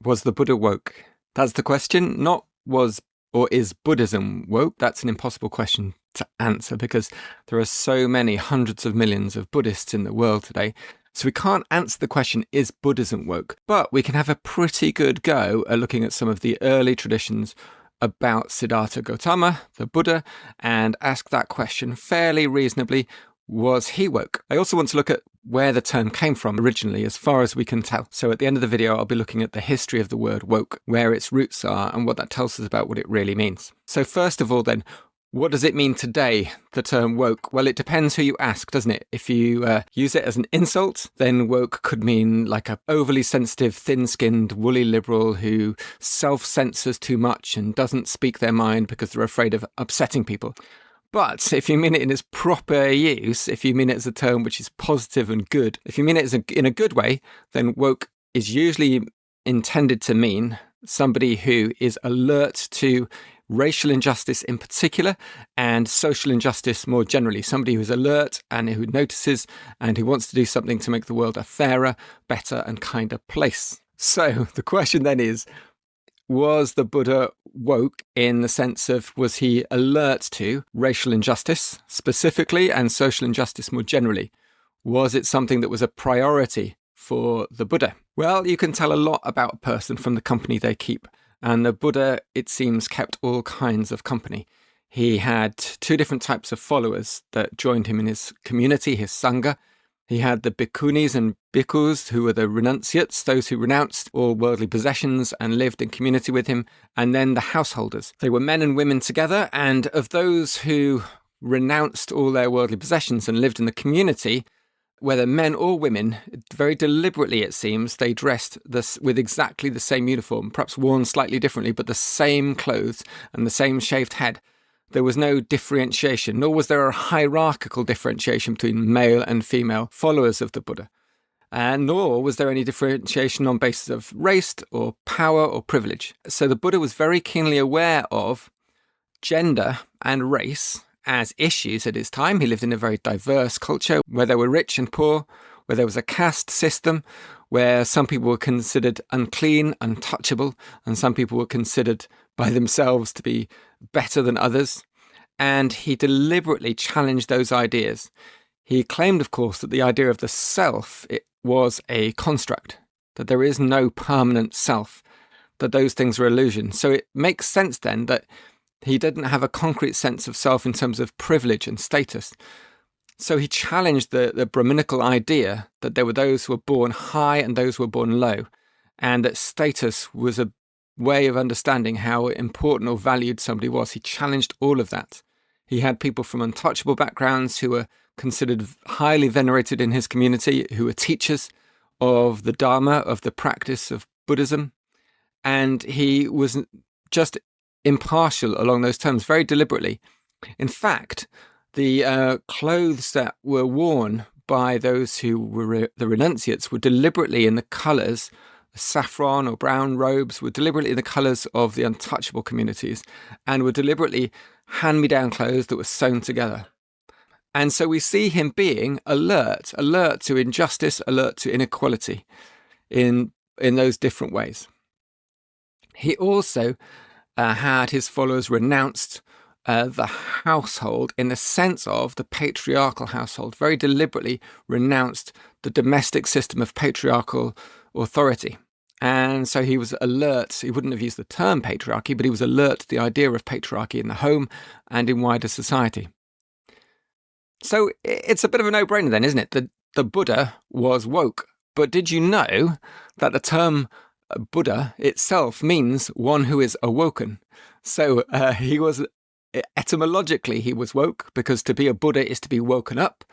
Was the Buddha woke? That's the question. Not was or is Buddhism woke? That's an impossible question to answer because there are so many hundreds of millions of Buddhists in the world today. So we can't answer the question, is Buddhism woke? But we can have a pretty good go at looking at some of the early traditions about Siddhartha Gautama, the Buddha, and ask that question fairly reasonably. Was he woke? I also want to look at where the term came from originally, as far as we can tell. So at the end of the video, I'll be looking at the history of the word woke, where its roots are, and what that tells us about what it really means. So first of all then, what does it mean today, the term woke? Well, it depends who you ask, doesn't it? If you use it as an insult, then woke could mean like a overly sensitive, thin-skinned, woolly liberal who self-censors too much and doesn't speak their mind because they're afraid of upsetting people. But if you mean it in its proper use, if you mean it as a term which is positive and good, if you mean it in a good way, then woke is usually intended to mean somebody who is alert to racial injustice in particular and social injustice more generally. Somebody who's alert and who notices and who wants to do something to make the world a fairer, better and kinder place. So the question then is, was the Buddha woke in the sense of, was he alert to racial injustice specifically and social injustice more generally? Was it something that was a priority for the Buddha? Well, you can tell a lot about a person from the company they keep. And the Buddha, it seems, kept all kinds of company. He had two different types of followers that joined him in his community, his Sangha. He had the bhikkhunis and bhikkhus, who were the renunciates, those who renounced all worldly possessions and lived in community with him, and then the householders. They were men and women together, and of those who renounced all their worldly possessions and lived in the community, whether men or women, very deliberately it seems, they dressed with exactly the same uniform, perhaps worn slightly differently, but the same clothes and the same shaved head. There was no differentiation, nor was there a hierarchical differentiation between male and female followers of the Buddha. And nor was there any differentiation on basis of race or power or privilege. So the Buddha was very keenly aware of gender and race as issues at his time. He lived in a very diverse culture where there were rich and poor, where there was a caste system, where some people were considered unclean, untouchable, and some people were considered by themselves to be better than others. And he deliberately challenged those ideas. He claimed, of course, that the idea of the self, it was a construct, that there is no permanent self, that those things are illusions. So it makes sense then that he didn't have a concrete sense of self in terms of privilege and status. So he challenged the Brahminical idea that there were those who were born high and those who were born low, and that status was a way of understanding how important or valued somebody was. He challenged all of that. He had people from untouchable backgrounds who were considered highly venerated in his community, who were teachers of the Dharma, of the practice of Buddhism. And he was just impartial along those terms, very deliberately. In fact, the clothes that were worn by those who were the renunciates were deliberately in the colours, saffron or brown robes were deliberately in the colours of the untouchable communities and were deliberately hand-me-down clothes that were sewn together. And so we see him being alert to injustice, alert to inequality in those different ways. He also had his followers renounced the household in the sense of the patriarchal household, very deliberately renounced the domestic system of patriarchal authority. And so he was alert. He wouldn't have used the term patriarchy, but he was alert to the idea of patriarchy in the home and in wider society. So it's a bit of a no-brainer then, isn't it? The Buddha was woke. But did you know that the term Buddha itself means one who is awoken? So he was, etymologically, he was woke, because to be a Buddha is to be woken up.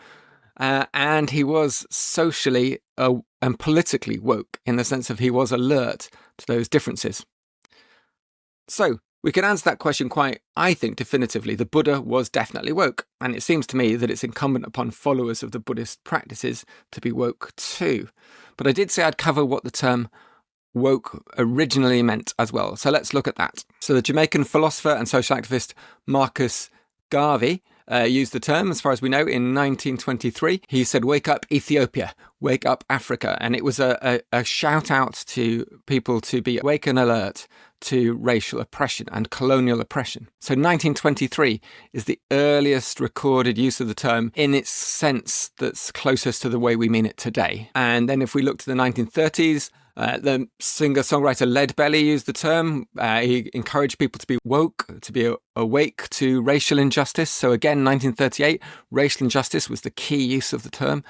And he was socially and politically woke in the sense of he was alert to those differences. So we can answer that question quite, I think, definitively. The Buddha was definitely woke. And it seems to me that it's incumbent upon followers of the Buddhist practices to be woke too. But I did say I'd cover what the term woke originally meant as well. So let's look at that. So the Jamaican philosopher and social activist Marcus Garvey used the term, as far as we know, in 1923. He said, "Wake up Ethiopia, wake up Africa." And it was a shout out to people to be awake and alert to racial oppression and colonial oppression. So 1923 is the earliest recorded use of the term in its sense that's closest to the way we mean it today. And then if we look to the 1930s, the singer-songwriter Leadbelly used the term. He encouraged people to be woke, to be awake to racial injustice. So again, 1938, racial injustice was the key use of the term.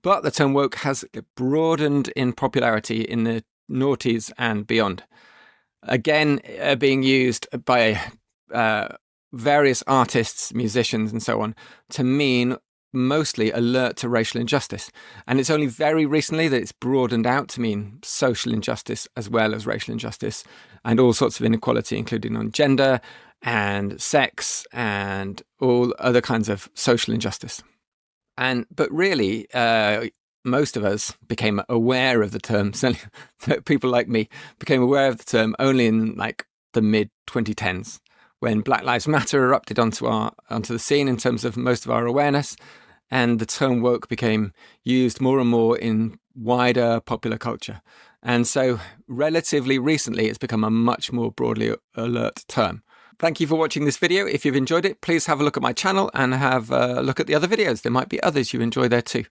But the term woke has broadened in popularity in the noughties and beyond. Again, being used by various artists, musicians, and so on, to mean mostly alert to racial injustice. And it's only very recently that it's broadened out to mean social injustice as well as racial injustice, and all sorts of inequality, including on gender and sex and all other kinds of social injustice. But really, most of us became aware of the term, certainly people like me became aware of the term only in like the mid-2010s, when Black Lives Matter erupted onto the scene in terms of most of our awareness, and the term woke became used more and more in wider popular culture. And so relatively recently, it's become a much more broadly alert term. Thank you for watching this video. If you've enjoyed it, please have a look at my channel and have a look at the other videos. There might be others you enjoy there too.